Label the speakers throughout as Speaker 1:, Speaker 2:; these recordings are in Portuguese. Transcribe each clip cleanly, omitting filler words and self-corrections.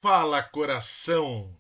Speaker 1: Fala, coração!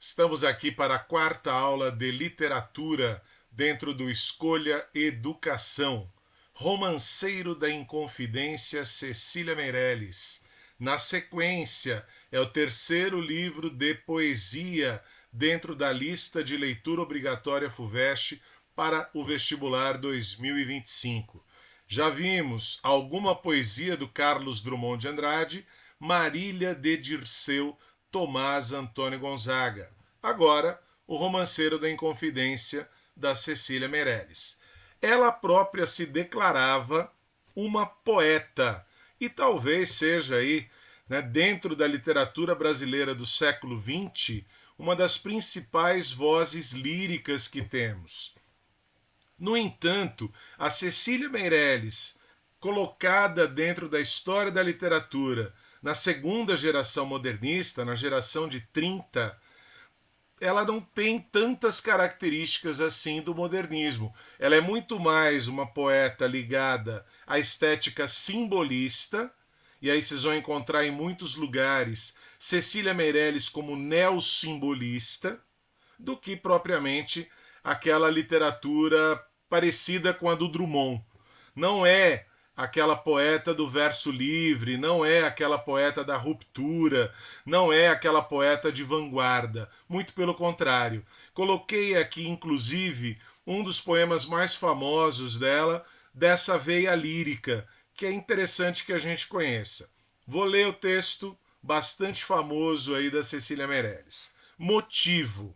Speaker 1: Estamos aqui para a quarta aula de literatura dentro do Escolha Educação. Romanceiro da Inconfidência, Cecília Meirelles. Na sequência, é o terceiro livro de poesia dentro da lista de leitura obrigatória FUVEST para o vestibular 2025. Já vimos alguma poesia do Carlos Drummond de Andrade, Marília de Dirceu, Tomás Antônio Gonzaga. Agora, o Romanceiro da Inconfidência, da Cecília Meirelles. Ela própria se declarava uma poeta e talvez seja aí, dentro da literatura brasileira do século XX, uma das principais vozes líricas que temos. No entanto, a Cecília Meirelles, colocada dentro da história da literatura na segunda geração modernista, na geração de 30, ela não tem tantas características assim do modernismo. Ela é muito mais uma poeta ligada à estética simbolista, e aí vocês vão encontrar em muitos lugares Cecília Meirelles como neossimbolista, do que propriamente aquela literatura parecida com a do Drummond. Não é aquela poeta do verso livre, não é aquela poeta da ruptura, não é aquela poeta de vanguarda. Muito pelo contrário. Coloquei aqui, inclusive, um dos poemas mais famosos dela, dessa veia lírica, que é interessante que a gente conheça. Vou ler o texto bastante famoso aí da Cecília Meirelles. Motivo.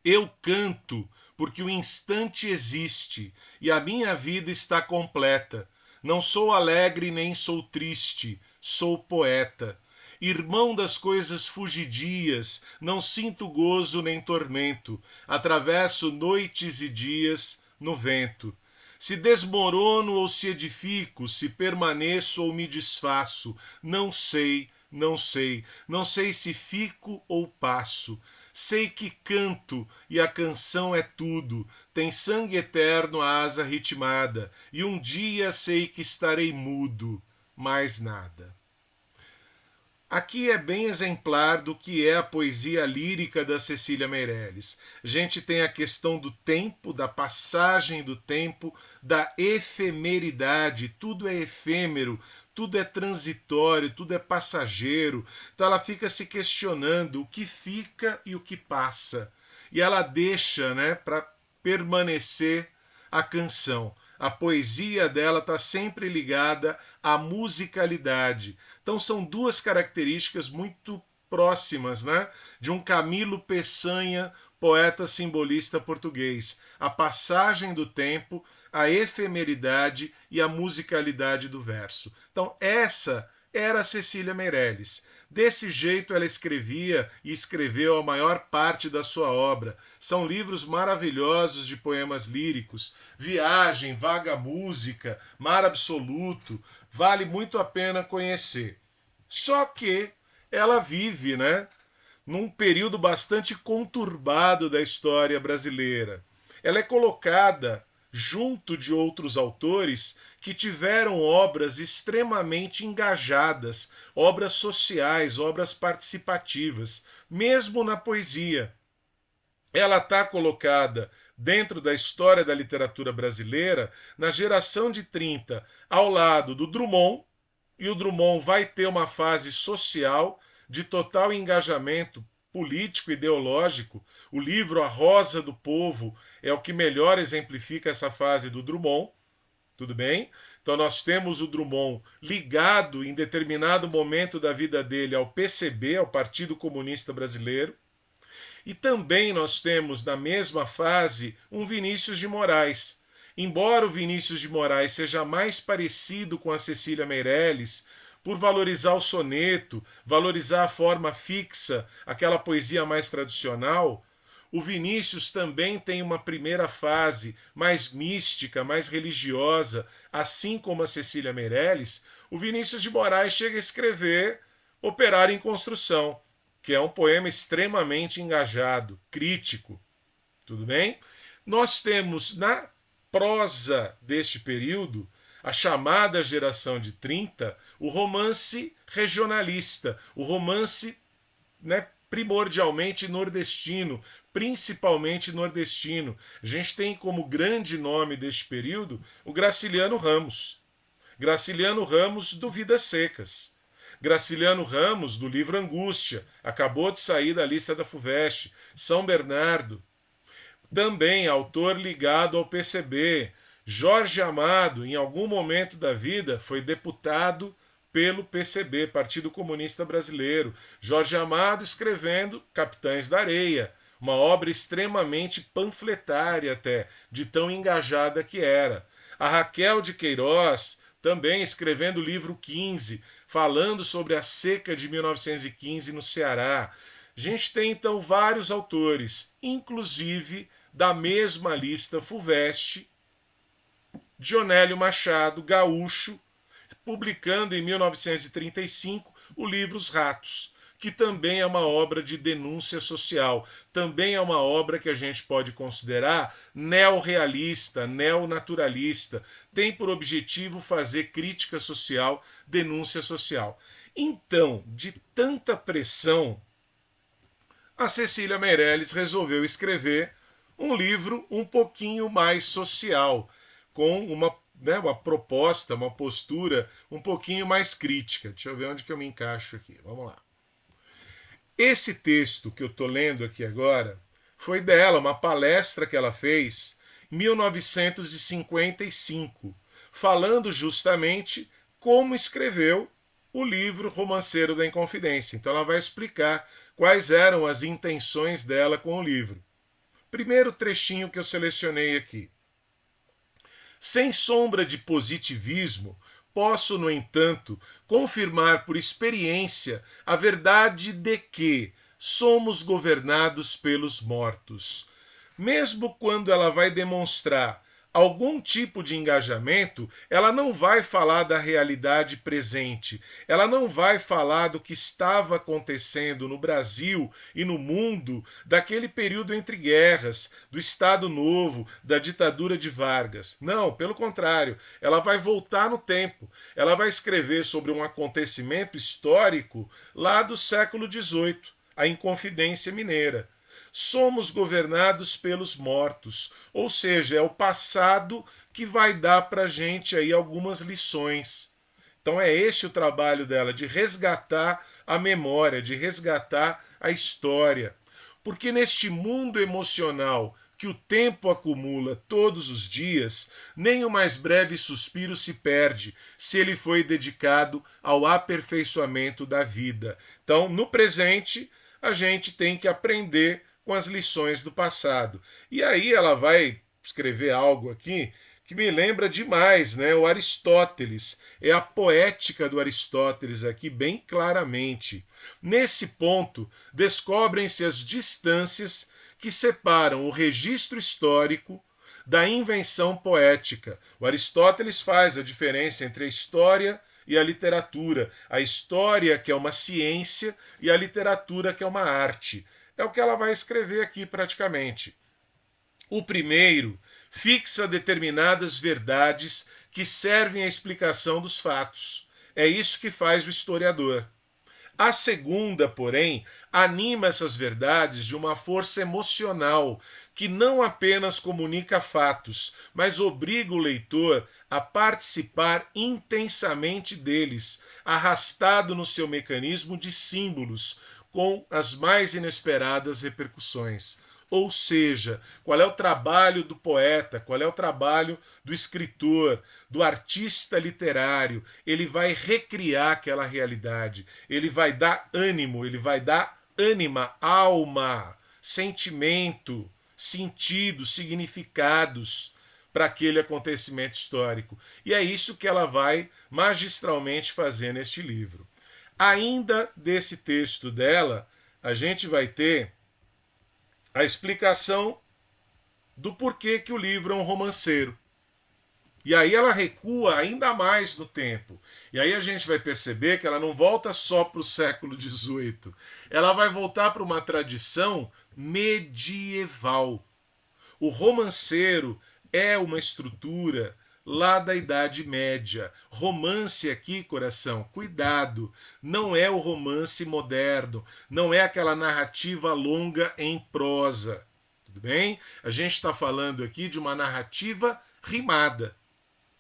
Speaker 1: Eu canto porque o instante existe e a minha vida está completa. Não sou alegre nem sou triste, sou poeta. Irmão das coisas fugidias, não sinto gozo nem tormento. Atravesso noites e dias no vento. Se desmorono ou se edifico, se permaneço ou me desfaço, não sei, não sei, não sei se fico ou passo. Sei que canto e a canção é tudo, tem sangue eterno a asa ritmada, e um dia sei que estarei mudo, mais nada. Aqui é bem exemplar do que é a poesia lírica da Cecília Meirelles. A gente tem a questão do tempo, da passagem do tempo, da efemeridade, tudo é efêmero, tudo é transitório, tudo é passageiro. Então ela fica se questionando o que fica e o que passa. E ela deixa, para permanecer a canção. A poesia dela está sempre ligada à musicalidade. Então são duas características muito próximas, de um Camilo Peçanha, poeta simbolista português. A passagem do tempo, a efemeridade e a musicalidade do verso. Então essa era a Cecília Meirelles. Desse jeito ela escrevia e escreveu a maior parte da sua obra. São livros maravilhosos de poemas líricos. Viagem, Vaga Música, Mar Absoluto. Vale muito a pena conhecer. Só que ela vive, num período bastante conturbado da história brasileira. Ela é colocada junto de outros autores que tiveram obras extremamente engajadas, obras sociais, obras participativas, mesmo na poesia. Ela está colocada dentro da história da literatura brasileira na geração de 30, ao lado do Drummond, e o Drummond vai ter uma fase social de total engajamento político e ideológico. O livro A Rosa do Povo é o que melhor exemplifica essa fase do Drummond. Tudo bem? Então nós temos o Drummond ligado em determinado momento da vida dele ao PCB, ao Partido Comunista Brasileiro. E também nós temos na mesma fase um Vinícius de Moraes. Embora o Vinícius de Moraes seja mais parecido com a Cecília Meirelles, por valorizar o soneto, valorizar a forma fixa, aquela poesia mais tradicional, o Vinícius também tem uma primeira fase mais mística, mais religiosa, assim como a Cecília Meirelles. O Vinícius de Moraes chega a escrever Operário em Construção, que é um poema extremamente engajado, crítico. Tudo bem? Nós temos na prosa deste período a chamada geração de 30, o romance regionalista, o romance, né, primordialmente nordestino, principalmente nordestino. A gente tem como grande nome deste período o Graciliano Ramos. Graciliano Ramos do Vidas Secas. Graciliano Ramos do livro Angústia, acabou de sair da lista da FUVEST. São Bernardo, também autor ligado ao PCB. Jorge Amado, em algum momento da vida, foi deputado pelo PCB, Partido Comunista Brasileiro. Jorge Amado escrevendo Capitães da Areia, uma obra extremamente panfletária até, de tão engajada que era. A Raquel de Queiroz, também escrevendo o livro 15, falando sobre a seca de 1915 no Ceará. A gente tem então vários autores, inclusive da mesma lista FUVEST, Dionélio Machado, gaúcho, publicando em 1935 o livro Os Ratos, que também é uma obra de denúncia social, também é uma obra que a gente pode considerar neorrealista, neonaturalista, tem por objetivo fazer crítica social, denúncia social. Então, de tanta pressão, a Cecília Meirelles resolveu escrever um livro um pouquinho mais social, com uma proposta, uma postura um pouquinho mais crítica. Deixa eu ver onde que eu me encaixo aqui. Vamos lá. Esse texto que eu estou lendo aqui agora foi dela, uma palestra que ela fez em 1955, falando justamente como escreveu o livro Romanceiro da Inconfidência. Então ela vai explicar quais eram as intenções dela com o livro. Primeiro trechinho que eu selecionei aqui. Sem sombra de positivismo, posso, no entanto, confirmar por experiência a verdade de que somos governados pelos mortos. Mesmo quando ela vai demonstrar algum tipo de engajamento, ela não vai falar da realidade presente, ela não vai falar do que estava acontecendo no Brasil e no mundo daquele período entre guerras, do Estado Novo, da ditadura de Vargas. Não, pelo contrário, ela vai voltar no tempo, ela vai escrever sobre um acontecimento histórico lá do século XVIII, a Inconfidência Mineira. Somos governados pelos mortos, ou seja, é o passado que vai dar para a gente aí algumas lições. Então é esse o trabalho dela, de resgatar a memória, de resgatar a história. Porque neste mundo emocional que o tempo acumula todos os dias, nem o mais breve suspiro se perde se ele foi dedicado ao aperfeiçoamento da vida. Então, no presente, a gente tem que aprender com as lições do passado. E aí ela vai escrever algo aqui que me lembra demais, né? O Aristóteles. É a poética do Aristóteles aqui bem claramente. Nesse ponto, descobrem-se as distâncias que separam o registro histórico da invenção poética. O Aristóteles faz a diferença entre a história e a literatura. A história, que é uma ciência, e a literatura, que é uma arte. É o que ela vai escrever aqui praticamente. O primeiro fixa determinadas verdades que servem à explicação dos fatos. É isso que faz o historiador. A segunda, porém, anima essas verdades de uma força emocional que não apenas comunica fatos, mas obriga o leitor a participar intensamente deles, arrastado no seu mecanismo de símbolos, com as mais inesperadas repercussões. Ou seja, qual é o trabalho do poeta, qual é o trabalho do escritor, do artista literário? Ele vai recriar aquela realidade, ele vai dar ânimo, ele vai dar ânima, alma, sentimento, sentido, significados para aquele acontecimento histórico. E é isso que ela vai magistralmente fazer neste livro. Ainda desse texto dela, a gente vai ter a explicação do porquê que o livro é um romanceiro. E aí ela recua ainda mais no tempo. E aí a gente vai perceber que ela não volta só para o século XVIII. Ela vai voltar para uma tradição medieval. O romanceiro é uma estrutura lá da Idade Média. Romance aqui, coração, cuidado, não é o romance moderno, não é aquela narrativa longa em prosa, tudo bem? A gente está falando aqui de uma narrativa rimada.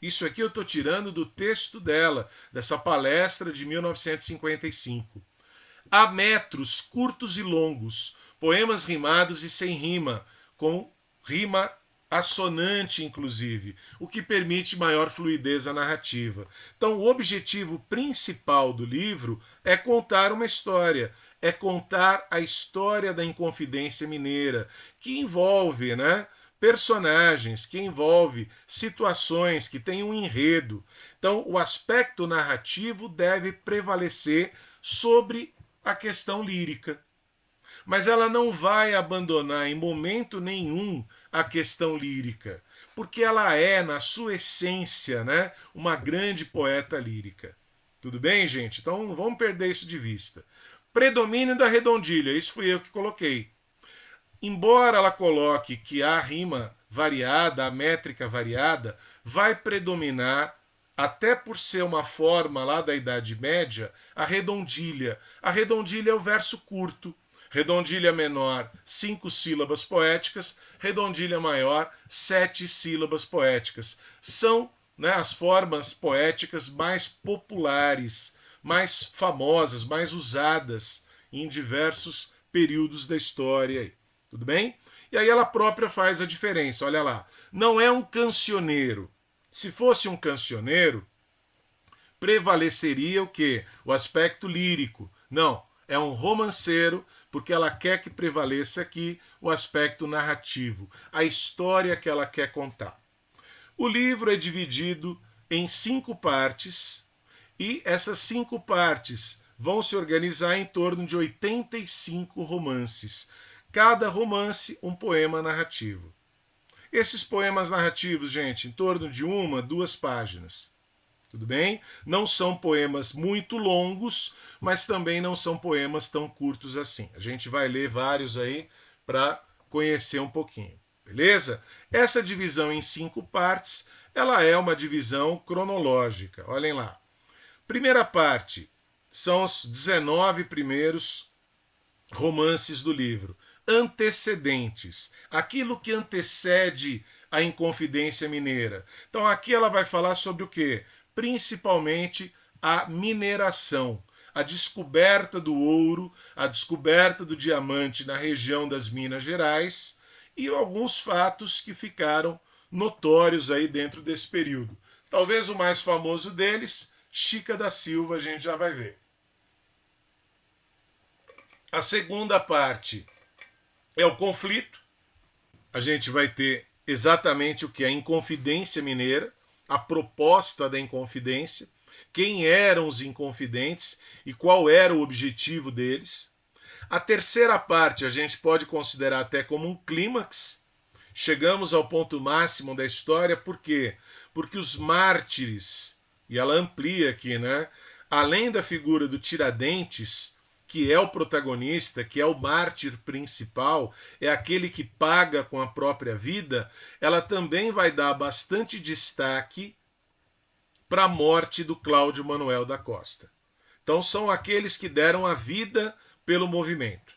Speaker 1: Isso aqui eu estou tirando do texto dela, dessa palestra de 1955. Há metros curtos e longos, poemas rimados e sem rima, com rima assonante, inclusive, o que permite maior fluidez à narrativa. Então, o objetivo principal do livro é contar uma história, é contar a história da Inconfidência Mineira, que envolve, personagens, que envolve situações, que tem um enredo. Então, o aspecto narrativo deve prevalecer sobre a questão lírica. Mas ela não vai abandonar em momento nenhum a questão lírica, porque ela é, na sua essência, uma grande poeta lírica. Tudo bem, gente? Então não vamos perder isso de vista. Predomínio da redondilha, isso fui eu que coloquei. Embora ela coloque que a rima variada, a métrica variada, vai predominar, até por ser uma forma lá da Idade Média, a redondilha. A redondilha é o verso curto. Redondilha menor, 5 sílabas poéticas. Redondilha maior, 7 sílabas poéticas. São as formas poéticas mais populares, mais famosas, mais usadas em diversos períodos da história. Tudo bem? E aí ela própria faz a diferença. Olha lá. Não é um cancioneiro. Se fosse um cancioneiro, prevaleceria o quê? O aspecto lírico. Não, é um romanceiro, porque ela quer que prevaleça aqui o aspecto narrativo, a história que ela quer contar. O livro é dividido em 5 partes, e essas 5 partes vão se organizar em torno de 85 romances. Cada romance, um poema narrativo. Esses poemas narrativos, gente, em torno de 1, 2 páginas. Tudo bem? Não são poemas muito longos, mas também não são poemas tão curtos assim. A gente vai ler vários aí para conhecer um pouquinho. Beleza? Essa divisão em 5 partes, ela é uma divisão cronológica. Olhem lá. Primeira parte são os 19 primeiros romances do livro. Antecedentes, aquilo que antecede a Inconfidência Mineira. Então aqui ela vai falar sobre o quê? Principalmente a mineração, a descoberta do ouro, a descoberta do diamante na região das Minas Gerais e alguns fatos que ficaram notórios aí dentro desse período. Talvez o mais famoso deles, Chica da Silva, a gente já vai ver. A segunda parte é o conflito. A gente vai ter exatamente o que é a Inconfidência Mineira, a proposta da Inconfidência, quem eram os inconfidentes e qual era o objetivo deles. A terceira parte a gente pode considerar até como um clímax. Chegamos ao ponto máximo da história, por quê? Porque os mártires, e ela amplia aqui, além da figura do Tiradentes, que é o protagonista, que é o mártir principal, é aquele que paga com a própria vida, ela também vai dar bastante destaque para a morte do Cláudio Manuel da Costa. Então são aqueles que deram a vida pelo movimento.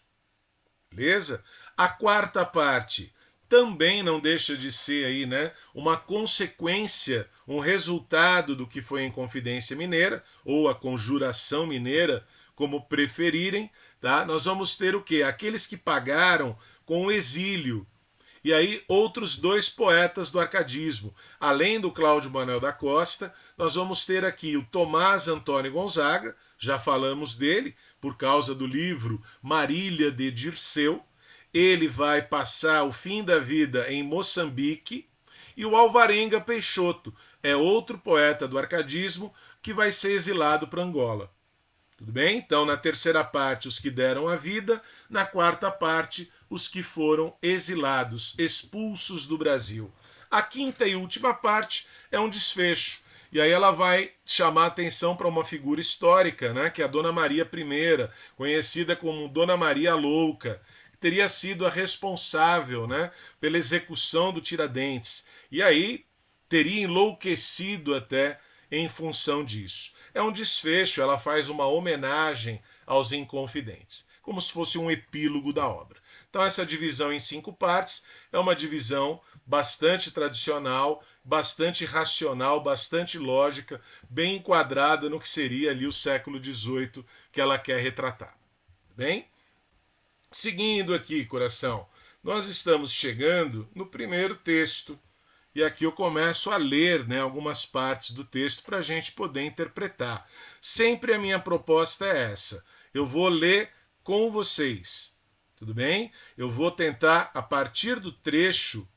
Speaker 1: Beleza? A quarta parte também não deixa de ser aí, uma consequência, um resultado do que foi a Inconfidência Mineira, ou a Conjuração Mineira, como preferirem, tá? Nós vamos ter o quê? Aqueles que pagaram com o exílio. E aí outros 2 poetas do arcadismo. Além do Cláudio Manuel da Costa, nós vamos ter aqui o Tomás Antônio Gonzaga, já falamos dele, por causa do livro Marília de Dirceu. Ele vai passar o fim da vida em Moçambique. E o Alvarenga Peixoto é outro poeta do arcadismo que vai ser exilado para Angola. Tudo bem? Então, na terceira parte, os que deram a vida. Na quarta parte, os que foram exilados, expulsos do Brasil. A quinta e última parte é um desfecho. E aí ela vai chamar a atenção para uma figura histórica, que é a Dona Maria I, conhecida como Dona Maria Louca, que teria sido a responsável, pela execução do Tiradentes. E aí teria enlouquecido até em função disso. É um desfecho, ela faz uma homenagem aos Inconfidentes, como se fosse um epílogo da obra. Então essa divisão em 5 partes é uma divisão bastante tradicional, bastante racional, bastante lógica, bem enquadrada no que seria ali o século XVIII que ela quer retratar. Bem? Seguindo aqui, coração, nós estamos chegando no primeiro texto, e aqui eu começo a ler, né, algumas partes do texto para a gente poder interpretar. Sempre a minha proposta é essa. Eu vou ler com vocês, tudo bem? Eu vou tentar, a partir do trecho,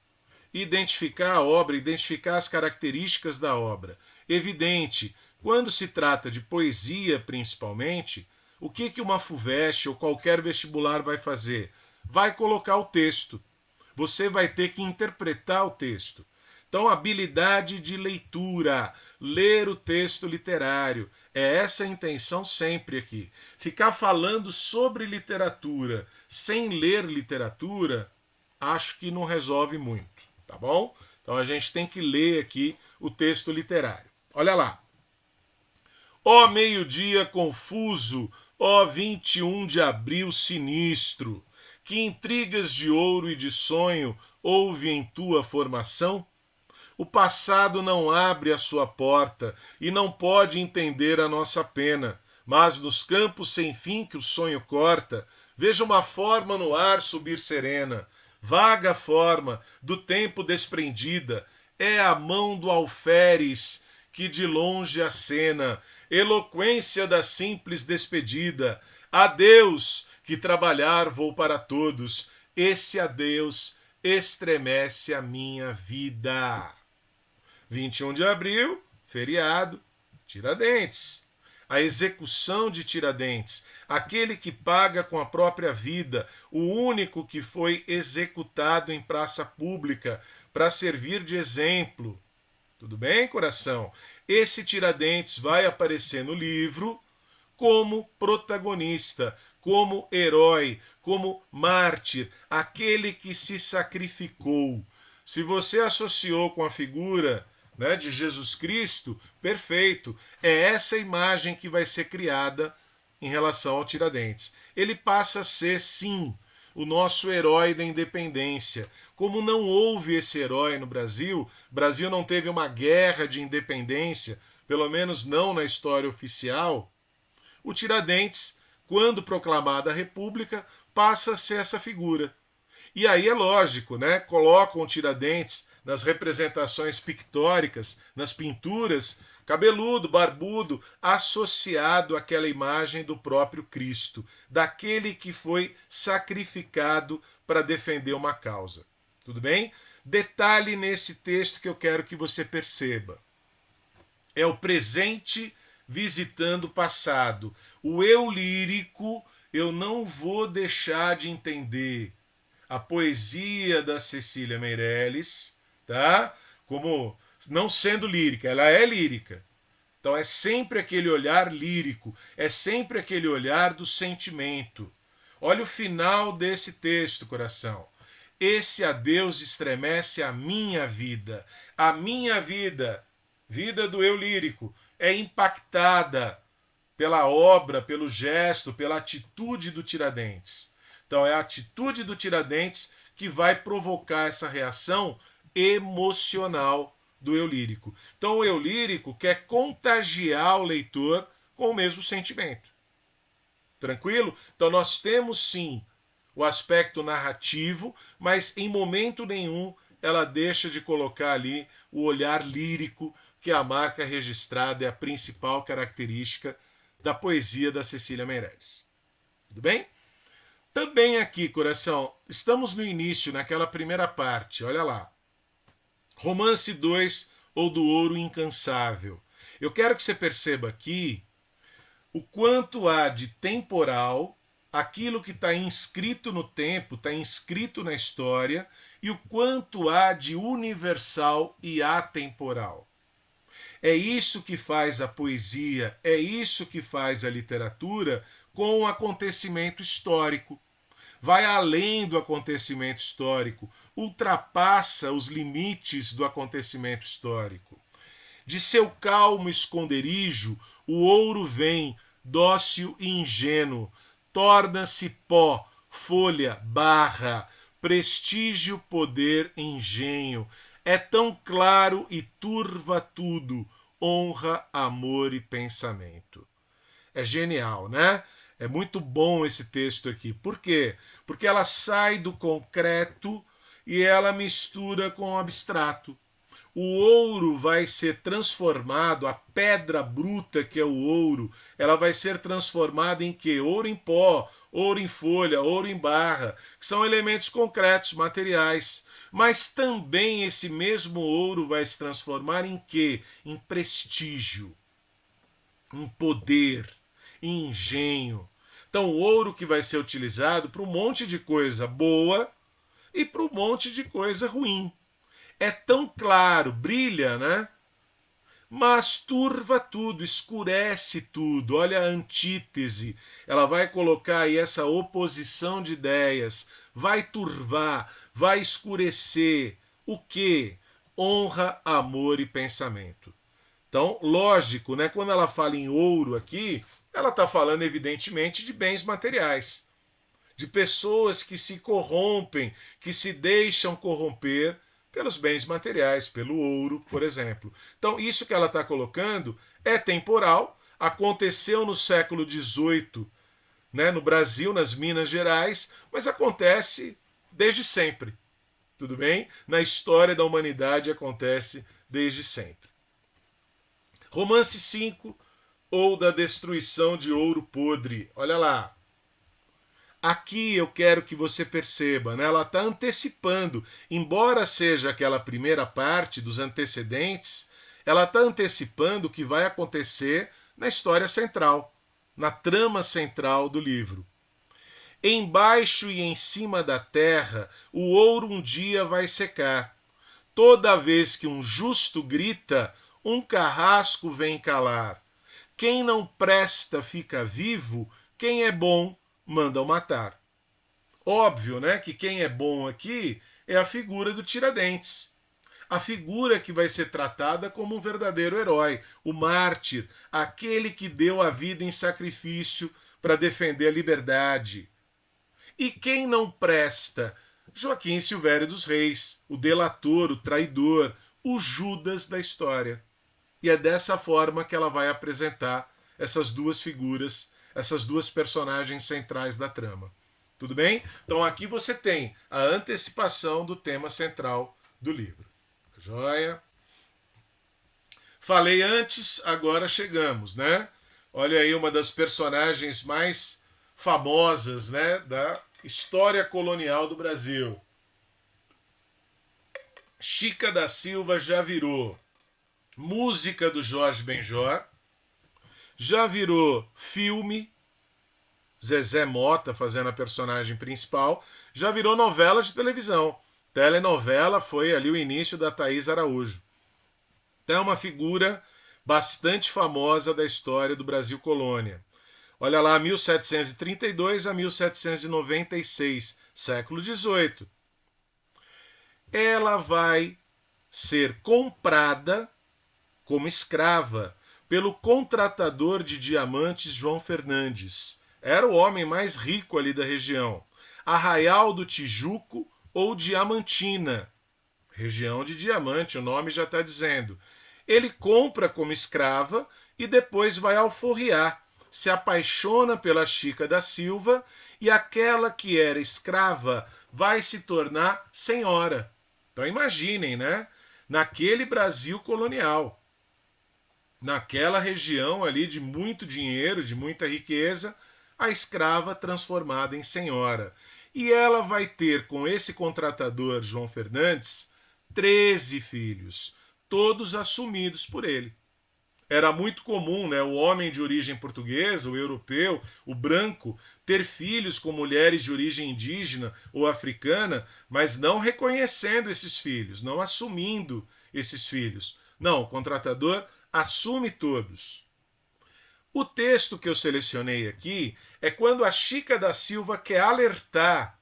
Speaker 1: identificar a obra, identificar as características da obra. Evidente, quando se trata de poesia principalmente, o que uma FUVEST ou qualquer vestibular vai fazer? Vai colocar o texto. Você vai ter que interpretar o texto. Então, habilidade de leitura, ler o texto literário, é essa a intenção sempre aqui. Ficar falando sobre literatura sem ler literatura, acho que não resolve muito, tá bom? Então a gente tem que ler aqui o texto literário. Olha lá. Ó meio-dia confuso, ó 21 de abril sinistro, que intrigas de ouro e de sonho houve em tua formação? O passado não abre a sua porta e não pode entender a nossa pena, mas nos campos sem fim que o sonho corta, veja uma forma no ar subir serena, vaga forma do tempo desprendida, é a mão do alferes que de longe acena, eloquência da simples despedida, adeus, que trabalhar vou para todos, esse adeus estremece a minha vida. 21 de abril, feriado, Tiradentes. A execução de Tiradentes, aquele que paga com a própria vida, o único que foi executado em praça pública para servir de exemplo. Tudo bem, coração? Esse Tiradentes vai aparecer no livro como protagonista, como herói, como mártir, aquele que se sacrificou. Se você associou com a figura, né, de Jesus Cristo, perfeito. É essa imagem que vai ser criada em relação ao Tiradentes. Ele passa a ser, sim, o nosso herói da independência. Como não houve esse herói no Brasil, o Brasil não teve uma guerra de independência, pelo menos não na história oficial, o Tiradentes, quando proclamada a República, passa a ser essa figura. E aí é lógico, né? Colocam o Tiradentes nas representações pictóricas, nas pinturas, cabeludo, barbudo, associado àquela imagem do próprio Cristo, daquele que foi sacrificado para defender uma causa. Tudo bem? Detalhe nesse texto que eu quero que você perceba. É o presente visitando o passado. O eu lírico eu não vou deixar de entender. A poesia da Cecília Meirelles, tá? Como não sendo lírica, ela é lírica. Então é sempre aquele olhar lírico, é sempre aquele olhar do sentimento. Olha o final desse texto, coração. Esse adeus estremece a minha vida. A minha vida, vida do eu lírico, é impactada pela obra, pelo gesto, pela atitude do Tiradentes. Então é a atitude do Tiradentes que vai provocar essa reação emocional do eu lírico. Então o eu lírico quer contagiar o leitor com o mesmo sentimento. Tranquilo? Então nós temos sim o aspecto narrativo, mas em momento nenhum ela deixa de colocar ali o olhar lírico, que é a marca registrada, é a principal característica da poesia da Cecília Meirelles. Tudo bem? Também aqui, coração, estamos no início, naquela primeira parte, olha lá. Romance 2, ou do Ouro Incansável. Eu quero que você perceba aqui o quanto há de temporal, aquilo que está inscrito no tempo, está inscrito na história, e o quanto há de universal e atemporal. É isso que faz a poesia, é isso que faz a literatura com o acontecimento histórico. Vai além do acontecimento histórico. ultrapassa os limites do acontecimento histórico. De seu calmo esconderijo, o ouro vem, dócil e ingênuo, torna-se pó, folha, barra, prestígio, poder, engenho. É tão claro e turva tudo, honra, amor e pensamento. É genial, né? É muito bom esse texto aqui. Por quê? Porque ela sai do concreto e ela mistura com o abstrato. O ouro vai ser transformado, a pedra bruta que é o ouro, ela vai ser transformada em quê? Ouro em pó, ouro em folha, ouro em barra, que são elementos concretos, materiais. Mas também esse mesmo ouro vai se transformar em quê? Em prestígio, em poder, em engenho. Então, o ouro que vai ser utilizado para um monte de coisa boa e para um monte de coisa ruim. É tão claro, brilha, né? Mas turva tudo, escurece tudo. Olha a antítese. Ela vai colocar aí essa oposição de ideias. Vai turvar, vai escurecer. O quê? Honra, amor e pensamento. Então, lógico, né? Quando ela fala em ouro aqui, ela está falando, evidentemente, de bens materiais. De pessoas que se corrompem, que se deixam corromper pelos bens materiais, pelo ouro, por exemplo. Então, isso que ela está colocando é temporal, aconteceu no século XVIII, né, no Brasil, nas Minas Gerais, mas acontece desde sempre. Tudo bem? Na história da humanidade acontece desde sempre. Romance 5, ou da destruição de ouro podre. Olha lá. Aqui eu quero que você perceba, né? Ela está antecipando, embora seja aquela primeira parte dos antecedentes, ela está antecipando o que vai acontecer na história central, na trama central do livro. Embaixo e em cima da terra, o ouro um dia vai secar. Toda vez que um justo grita, um carrasco vem calar. Quem não presta fica vivo, quem é bom mandam matar. Óbvio, né, que quem é bom aqui é a figura do Tiradentes. A figura que vai ser tratada como um verdadeiro herói, o mártir, aquele que deu a vida em sacrifício para defender a liberdade. E quem não presta? Joaquim Silvério dos Reis, o delator, o traidor, o Judas da história. E é dessa forma que ela vai apresentar essas duas figuras, essas duas personagens centrais da trama. Tudo bem? Então aqui você tem a antecipação do tema central do livro. Joia? Falei antes, agora chegamos, né? Olha aí uma das personagens mais famosas, né, da história colonial do Brasil. Chica da Silva já virou música do Jorge Benjor, já virou filme, Zezé Mota fazendo a personagem principal, já virou novela de televisão. Telenovela foi ali o início da Thaís Araújo. Então é uma figura bastante famosa da história do Brasil colônia. Olha lá, 1732 a 1796, século XVIII. Ela vai ser comprada como escrava pelo contratador de diamantes João Fernandes. Era o homem mais rico ali da região. Arraial do Tijuco ou Diamantina. Região de diamante, o nome já está dizendo. Ele compra como escrava e depois vai alforriar. Se apaixona pela Chica da Silva e aquela que era escrava vai se tornar senhora. Então imaginem, né? Naquele Brasil colonial, naquela região ali de muito dinheiro, de muita riqueza, a escrava transformada em senhora. E ela vai ter com esse contratador, João Fernandes, 13 filhos, todos assumidos por ele. Era muito comum, né, o homem de origem portuguesa, o europeu, o branco, ter filhos com mulheres de origem indígena ou africana, mas não reconhecendo esses filhos, não assumindo esses filhos. Não, o contratador assume todos. O texto que eu selecionei aqui é quando a Chica da Silva quer alertar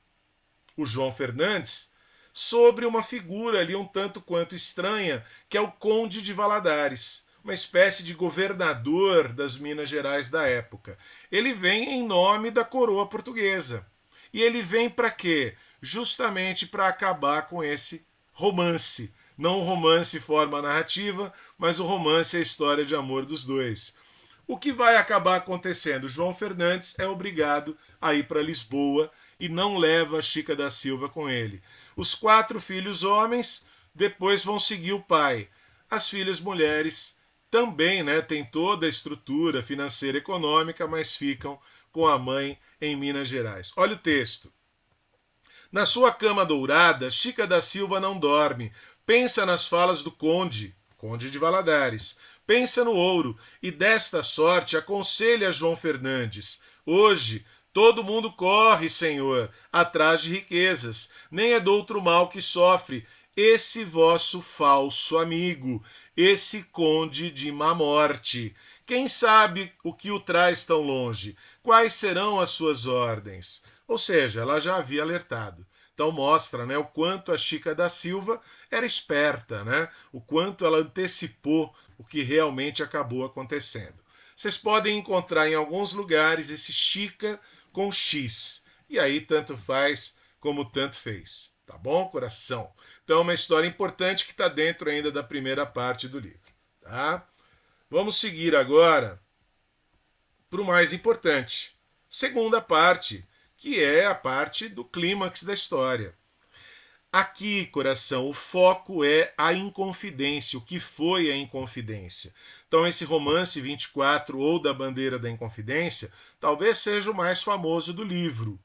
Speaker 1: o João Fernandes sobre uma figura ali um tanto quanto estranha, que é o Conde de Valadares, uma espécie de governador das Minas Gerais da época. Ele vem em nome da coroa portuguesa. E ele vem para quê? Justamente para acabar com esse romance. Não o romance forma narrativa, mas o romance é a história de amor dos dois. O que vai acabar acontecendo? João Fernandes é obrigado a ir para Lisboa e não leva Chica da Silva com ele. Os 4 filhos homens depois vão seguir o pai. As filhas mulheres também, né, têm toda a estrutura financeira e econômica, mas ficam com a mãe em Minas Gerais. Olha o texto. Na sua cama dourada, Chica da Silva não dorme. Pensa nas falas do conde de Valadares. Pensa no ouro e desta sorte aconselha João Fernandes. Hoje todo mundo corre, senhor, atrás de riquezas. Nem é do outro mal que sofre esse vosso falso amigo, esse conde de má morte. Quem sabe o que o traz tão longe? Quais serão as suas ordens? Ou seja, ela já havia alertado. Então mostra, né, o quanto a Chica da Silva era esperta, né? O quanto ela antecipou o que realmente acabou acontecendo. Vocês podem encontrar em alguns lugares esse Chica com X. E aí tanto faz como tanto fez. Tá bom, coração? Então é uma história importante que está dentro ainda da primeira parte do livro. Tá? Vamos seguir agora para o mais importante. Segunda parte, que é a parte do clímax da história. Aqui, coração, o foco é a Inconfidência, o que foi a Inconfidência. Então, esse romance 24, ou da Bandeira da Inconfidência, talvez seja o mais famoso do livro.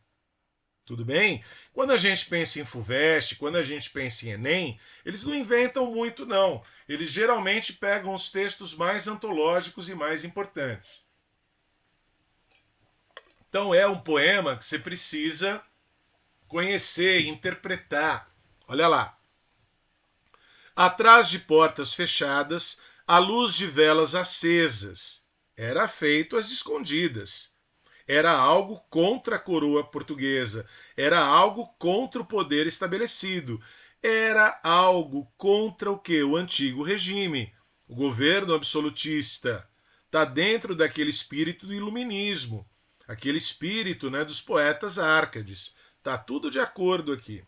Speaker 1: Tudo bem? Quando a gente pensa em FUVEST, quando a gente pensa em Enem, eles não inventam muito, não. Eles geralmente pegam os textos mais antológicos e mais importantes. Então, é um poema que você precisa conhecer e interpretar. Olha lá. Atrás de portas fechadas, a luz de velas acesas. Era feito às escondidas. Era algo contra a coroa portuguesa. Era algo contra o poder estabelecido. Era algo contra o que? O antigo regime. O governo absolutista. Está dentro daquele espírito do iluminismo. Aquele espírito, né, dos poetas árcades. Está tudo de acordo aqui.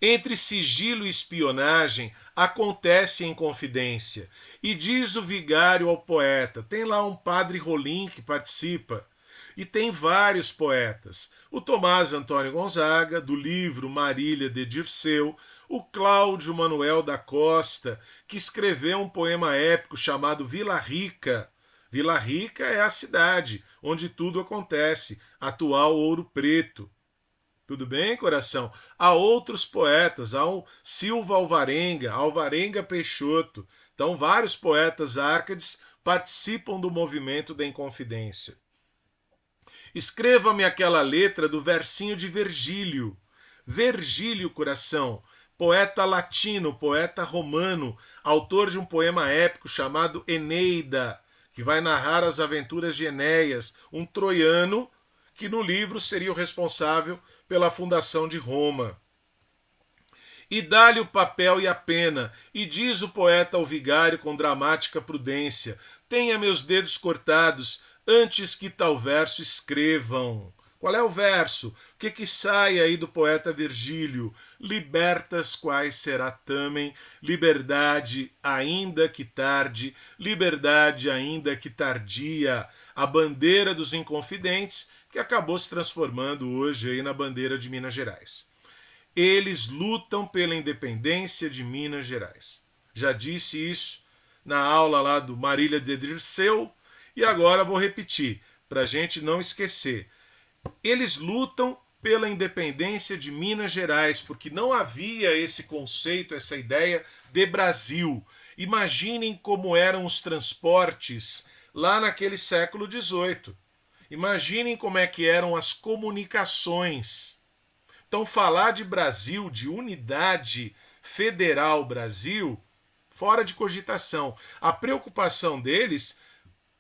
Speaker 1: Entre sigilo e espionagem acontece em confidência. E diz o vigário ao poeta. Tem lá um padre Rolim que participa. E tem vários poetas. O Tomás Antônio Gonzaga, do livro Marília de Dirceu. O Cláudio Manuel da Costa, que escreveu um poema épico chamado Vila Rica. Vila Rica é a cidade onde tudo acontece, atual Ouro Preto. Tudo bem, coração? Há outros poetas, há um Silva Alvarenga Peixoto. Então, vários poetas árcades participam do movimento da Inconfidência. Escreva-me aquela letra do versinho de Virgílio. Virgílio, coração, poeta latino, poeta romano, autor de um poema épico chamado Eneida, que vai narrar as aventuras de Enéas, um troiano que no livro seria o responsável pela fundação de Roma. E dá-lhe o papel e a pena, e diz o poeta ao vigário com dramática prudência: tenha meus dedos cortados antes que tal verso escrevam. Qual é o verso? O que sai aí do poeta Virgílio? Libertas quais será também, liberdade ainda que tarde, liberdade ainda que tardia, a bandeira dos inconfidentes, que acabou se transformando hoje aí na bandeira de Minas Gerais. Eles lutam pela independência de Minas Gerais. Já disse isso na aula lá do Marília de Dirceu, e agora vou repetir, para a gente não esquecer. Eles lutam pela independência de Minas Gerais, porque não havia esse conceito, essa ideia de Brasil. Imaginem como eram os transportes lá naquele século XVIII. Imaginem como é que eram as comunicações. Então, falar de Brasil, de unidade federal Brasil, fora de cogitação. A preocupação deles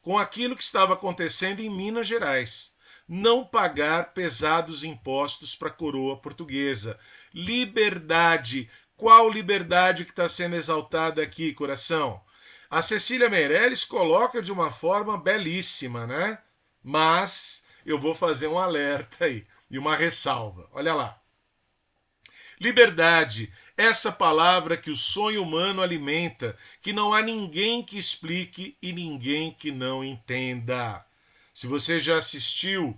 Speaker 1: com aquilo que estava acontecendo em Minas Gerais. não pagar pesados impostos para a coroa portuguesa. Liberdade. Qual liberdade que está sendo exaltada aqui, coração? A Cecília Meirelles coloca de uma forma belíssima, né? Mas eu vou fazer um alerta aí e uma ressalva. Olha lá. Liberdade, essa palavra que o sonho humano alimenta, que não há ninguém que explique e ninguém que não entenda. Se você já assistiu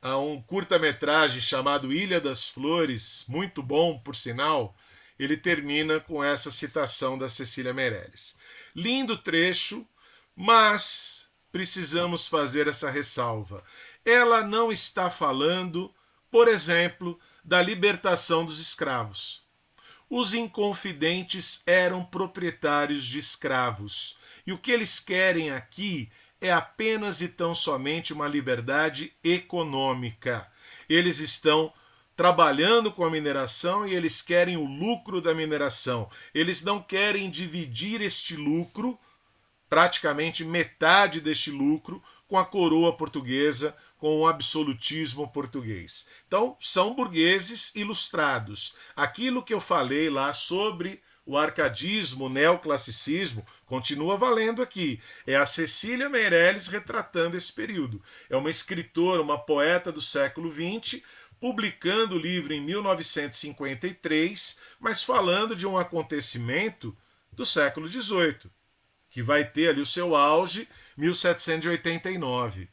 Speaker 1: a um curta-metragem chamado Ilha das Flores, muito bom, por sinal, ele termina com essa citação da Cecília Meirelles. Lindo trecho, mas precisamos fazer essa ressalva. Ela não está falando, por exemplo, da libertação dos escravos. Os inconfidentes eram proprietários de escravos. E o que eles querem aqui é apenas e tão somente uma liberdade econômica. Eles estão trabalhando com a mineração e eles querem o lucro da mineração. Eles não querem dividir este lucro, praticamente metade deste lucro, com a coroa portuguesa, com o absolutismo português. Então, são burgueses ilustrados. Aquilo que eu falei lá sobre o arcadismo, o neoclassicismo, continua valendo aqui. É a Cecília Meirelles retratando esse período. É uma escritora, uma poeta do século XX, publicando o livro em 1953, mas falando de um acontecimento do século XVIII, que vai ter ali o seu auge, 1789.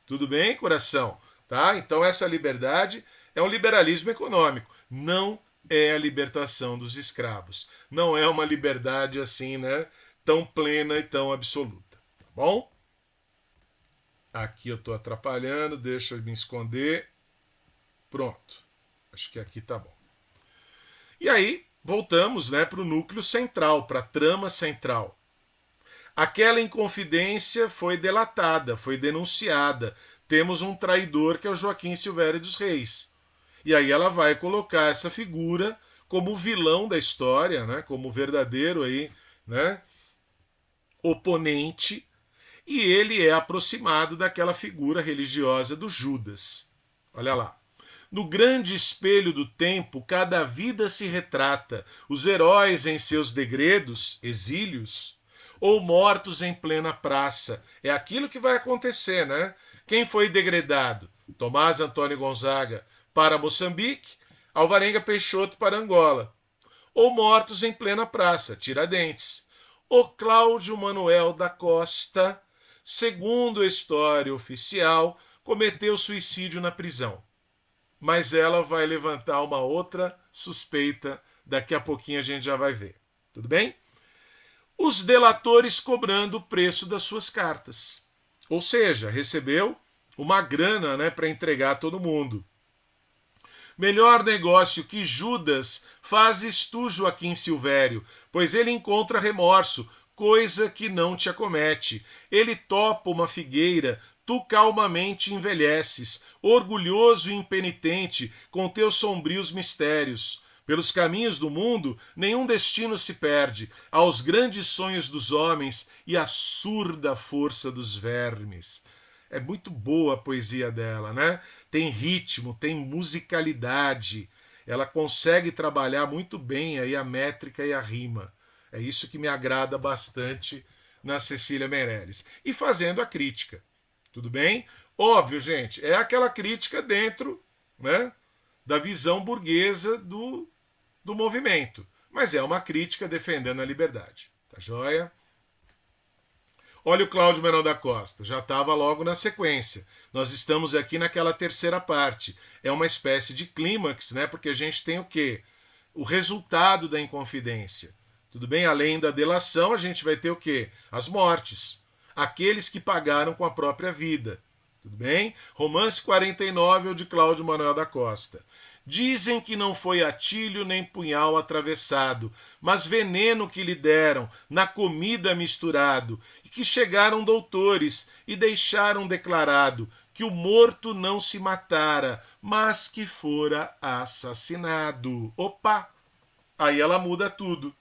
Speaker 1: Tudo bem, coração? Tá? Então essa liberdade é um liberalismo econômico, não é a libertação dos escravos. Não é uma liberdade assim, né, tão plena e tão absoluta. Tá bom? Aqui eu estou atrapalhando, deixa eu me esconder. Pronto. Acho que aqui tá bom. E aí, voltamos, né, para o núcleo central, para a trama central. Aquela inconfidência foi delatada, foi denunciada. Temos um traidor que é o Joaquim Silvério dos Reis. E aí ela vai colocar essa figura como vilão da história, né, como verdadeiro aí, né, oponente, e ele é aproximado daquela figura religiosa do Judas. Olha lá. No grande espelho do tempo, cada vida se retrata, os heróis em seus degredos, exílios, ou mortos em plena praça. É aquilo que vai acontecer, né? Quem foi degradado? Tomás Antônio Gonzaga para Moçambique, Alvarenga Peixoto para Angola. Ou mortos em plena praça, Tiradentes. O Cláudio Manuel da Costa, segundo a história oficial, cometeu suicídio na prisão. Mas ela vai levantar uma outra suspeita, daqui a pouquinho a gente já vai ver. Tudo bem? Os delatores cobrando o preço das suas cartas. Ou seja, recebeu uma grana, né, para entregar a todo mundo. Melhor negócio que Judas fazes tu, Joaquim Silvério, pois ele encontra remorso, coisa que não te acomete. Ele topa uma figueira, tu calmamente envelheces, orgulhoso e impenitente, com teus sombrios mistérios. Pelos caminhos do mundo, nenhum destino se perde, aos grandes sonhos dos homens e à surda força dos vermes. É muito boa a poesia dela, né? Tem ritmo, tem musicalidade. Ela consegue trabalhar muito bem aí a métrica e a rima. É isso que me agrada bastante na Cecília Meirelles. E fazendo a crítica. Tudo bem? Óbvio, gente, é aquela crítica dentro, né, da visão burguesa do movimento. Mas é uma crítica defendendo a liberdade. Tá joia? Olha o Cláudio Manuel da Costa, já estava logo na sequência. Nós estamos aqui naquela terceira parte. É uma espécie de clímax, né? Porque a gente tem o quê? O resultado da inconfidência. Tudo bem? Além da delação, a gente vai ter o quê? As mortes. Aqueles que pagaram com a própria vida. Tudo bem? Romance 49 é o de Cláudio Manuel da Costa. Dizem que não foi atilho nem punhal atravessado, mas veneno que lhe deram, na comida misturado, e que chegaram doutores e deixaram declarado que o morto não se matara, mas que fora assassinado. Opa! Aí ela muda tudo.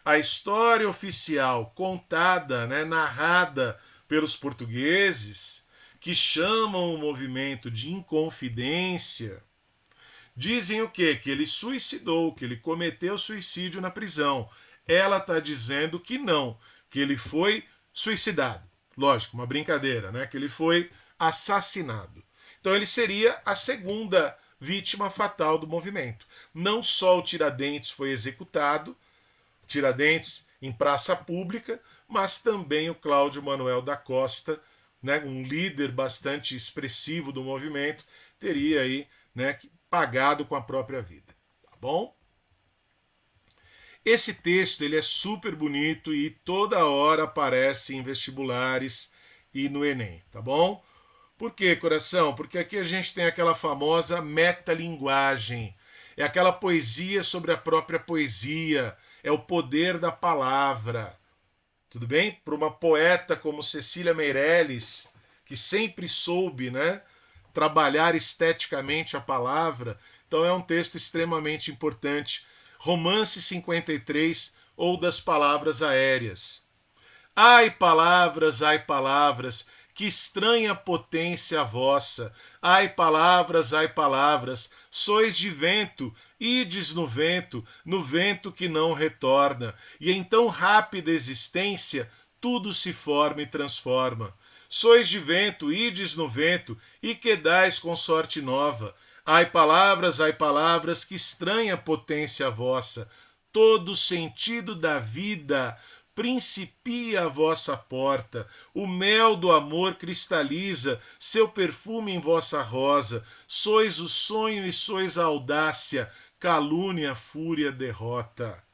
Speaker 1: A história oficial contada, né, narrada pelos portugueses, que chamam o movimento de Inconfidência, dizem o quê? Que ele suicidou, que ele cometeu suicídio na prisão. Ela está dizendo que não, que ele foi suicidado. Lógico, uma brincadeira, né? Que ele foi assassinado. Então ele seria a segunda vítima fatal do movimento. Não só o Tiradentes foi executado, Tiradentes em praça pública, mas também o Cláudio Manuel da Costa, né, um líder bastante expressivo do movimento, teria aí, né, pagado com a própria vida. Tá bom? Esse texto ele é super bonito e toda hora aparece em vestibulares e no Enem, tá bom? Por quê, coração? Porque aqui a gente tem aquela famosa metalinguagem. É aquela poesia sobre a própria poesia. É o poder da palavra. Tudo bem? Para uma poeta como Cecília Meirelles, que sempre soube, né, trabalhar esteticamente a palavra, então é um texto extremamente importante. Romance 53, ou das palavras aéreas. Ai, palavras, que estranha potência a vossa. Ai, palavras, sois de vento, ides no vento que não retorna, e em tão rápida existência tudo se forma e transforma. Sois de vento, ides no vento, e quedais com sorte nova. Ai, palavras, que estranha potência a vossa. Todo o sentido da vida principia a vossa porta, o mel do amor cristaliza seu perfume em vossa rosa, sois o sonho e sois a audácia, calúnia, fúria, derrota.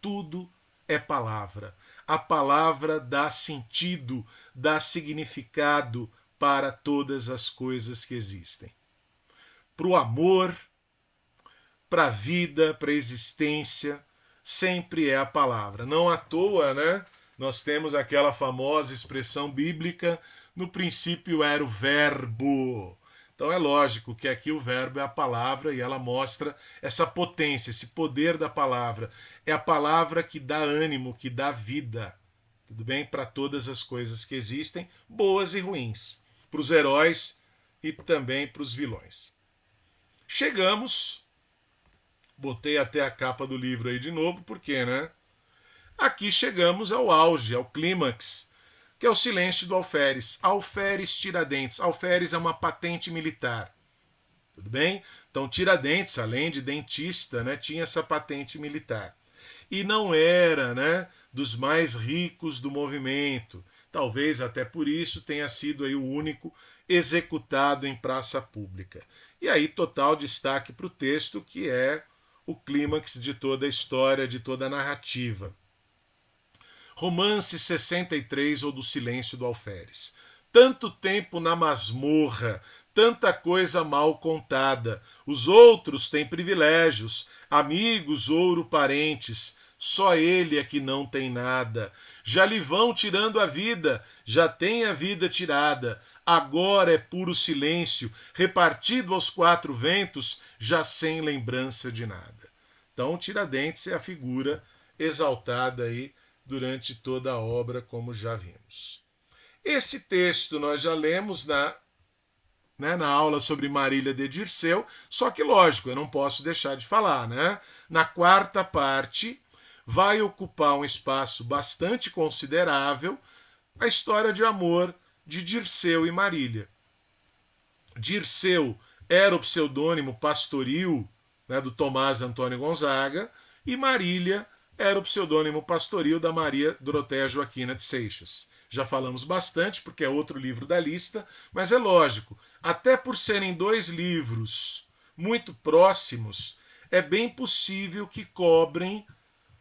Speaker 1: Tudo é palavra. A palavra dá sentido, dá significado para todas as coisas que existem. Para o amor, para a vida, para a existência, sempre é a palavra. Não à toa, né? Nós temos aquela famosa expressão bíblica, no princípio era o verbo. Então é lógico que aqui o verbo é a palavra e ela mostra essa potência, esse poder da palavra. É a palavra que dá ânimo, que dá vida. Tudo bem? Para todas as coisas que existem, boas e ruins. Para os heróis e também para os vilões. Chegamos. Botei até a capa do livro aí de novo, porque, né? Aqui chegamos ao auge, ao clímax, que é o silêncio do alferes. Alferes Tiradentes. Alferes é uma patente militar. Tudo bem? Então Tiradentes, além de dentista, né, tinha essa patente militar. E não era, né, dos mais ricos do movimento. Talvez até por isso tenha sido aí o único executado em praça pública. E aí total destaque para o texto, que é o clímax de toda a história, de toda a narrativa. Romance 63, ou do Silêncio do Alferes. Tanto tempo na masmorra, tanta coisa mal contada. Os outros têm privilégios, amigos, ouro, parentes. Só ele é que não tem nada. Já lhe vão tirando a vida, já tem a vida tirada. Agora é puro silêncio, repartido aos quatro ventos, já sem lembrança de nada. Então, Tiradentes é a figura exaltada aí durante toda a obra, como já vimos. Esse texto nós já lemos na aula sobre Marília de Dirceu, só que, lógico, eu não posso deixar de falar, né? Na quarta parte, vai ocupar um espaço bastante considerável a história de amor de Dirceu e Marília. Dirceu era o pseudônimo pastoril, né, do Tomás Antônio Gonzaga, e Marília era o pseudônimo pastoril da Maria Doroteia Joaquina de Seixas. Já falamos bastante, porque é outro livro da lista, mas é lógico, até por serem dois livros muito próximos, é bem possível que cobrem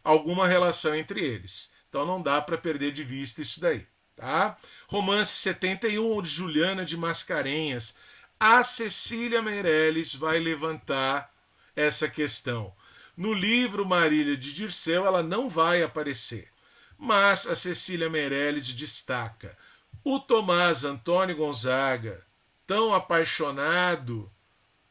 Speaker 1: alguma relação entre eles. Então não dá para perder de vista isso daí. Tá? Romance 71, de Juliana de Mascarenhas. A Cecília Meirelles vai levantar essa questão. No livro Marília de Dirceu ela não vai aparecer, mas a Cecília Meirelles destaca o Tomás Antônio Gonzaga, tão apaixonado,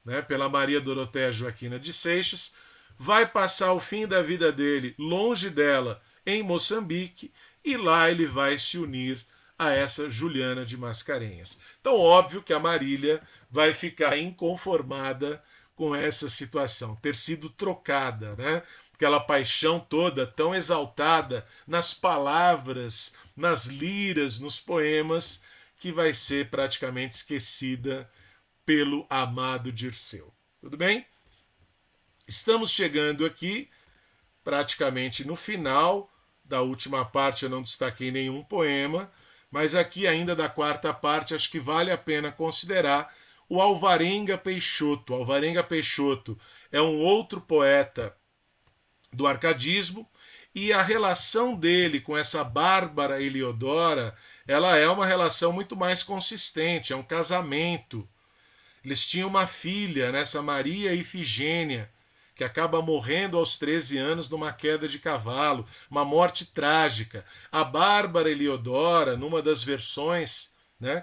Speaker 1: né, pela Maria Doroteia Joaquina de Seixas, vai passar o fim da vida dele longe dela, em Moçambique, e lá ele vai se unir a essa Juliana de Mascarenhas. Então, óbvio que a Marília vai ficar inconformada com essa situação, ter sido trocada, né? Aquela paixão toda tão exaltada nas palavras, nas liras, nos poemas, que vai ser praticamente esquecida pelo amado Dirceu. Tudo bem? Estamos chegando aqui praticamente no final da última parte. Eu não destaquei nenhum poema, mas aqui ainda da quarta parte acho que vale a pena considerar o Alvarenga Peixoto. Alvarenga Peixoto é um outro poeta do arcadismo, e a relação dele com essa Bárbara Heliodora, ela é uma relação muito mais consistente, é um casamento. Eles tinham uma filha, essa Maria Ifigênia, que acaba morrendo aos 13 anos numa queda de cavalo, uma morte trágica. A Bárbara Heliodora, numa das versões,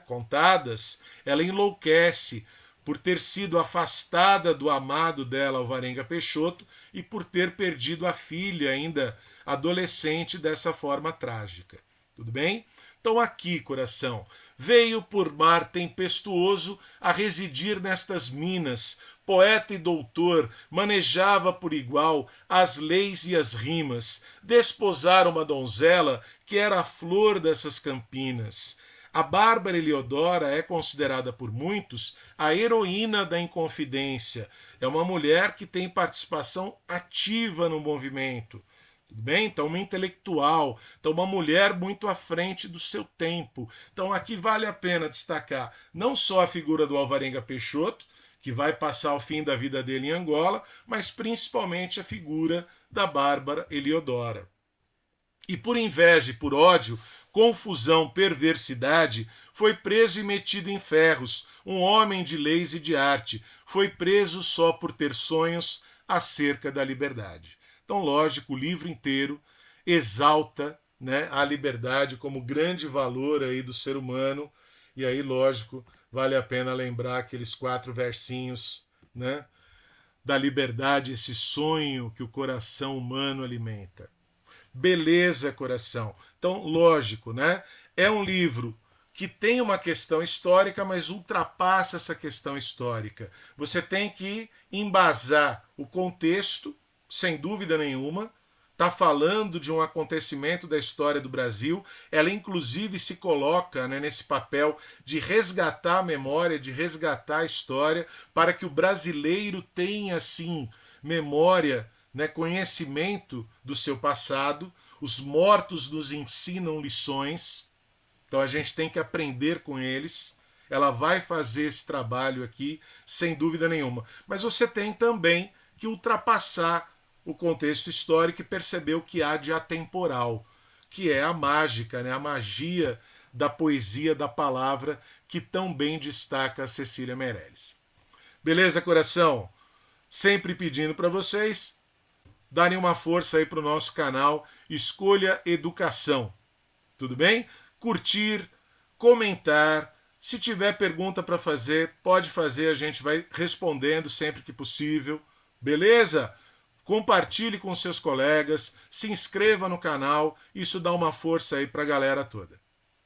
Speaker 1: contadas, ela enlouquece por ter sido afastada do amado dela, Alvarenga Peixoto, e por ter perdido a filha ainda adolescente dessa forma trágica. Tudo bem? Então aqui, coração, veio por mar tempestuoso a residir nestas minas, poeta e doutor, manejava por igual as leis e as rimas, desposar uma donzela que era a flor dessas campinas. A Bárbara Heliodora é considerada por muitos a heroína da Inconfidência. É uma mulher que tem participação ativa no movimento. Tudo bem? Então, uma intelectual, então uma mulher muito à frente do seu tempo. Então, aqui vale a pena destacar não só a figura do Alvarenga Peixoto, que vai passar o fim da vida dele em Angola, mas principalmente a figura da Bárbara Heliodora. E por inveja e por ódio, confusão, perversidade, foi preso e metido em ferros, um homem de leis e de arte, foi preso só por ter sonhos acerca da liberdade. Então, lógico, o livro inteiro exalta, a liberdade como grande valor aí do ser humano, e aí, lógico, vale a pena lembrar aqueles 4 versinhos, da liberdade, esse sonho que o coração humano alimenta. Beleza, coração. Então, lógico, é um livro que tem uma questão histórica, mas ultrapassa essa questão histórica. Você tem que embasar o contexto, sem dúvida nenhuma. Está falando de um acontecimento da história do Brasil. Ela, inclusive, se coloca nesse papel de resgatar a memória, de resgatar a história, para que o brasileiro tenha, assim, memória, conhecimento do seu passado. Os mortos nos ensinam lições, então a gente tem que aprender com eles. Ela vai fazer esse trabalho aqui, sem dúvida nenhuma. Mas você tem também que ultrapassar o contexto histórico e perceber o que há de atemporal, que é a mágica, a magia da poesia, da palavra, que tão bem destaca a Cecília Meirelles. Beleza, coração? Sempre pedindo para vocês darem uma força aí para o nosso canal Escolha Educação. Tudo bem? Curtir, comentar. Se tiver pergunta para fazer, pode fazer, a gente vai respondendo sempre que possível. Beleza? Compartilhe com seus colegas, se inscreva no canal, isso dá uma força aí para a galera toda.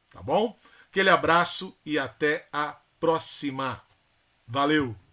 Speaker 1: Tá bom? Aquele abraço e até a próxima. Valeu!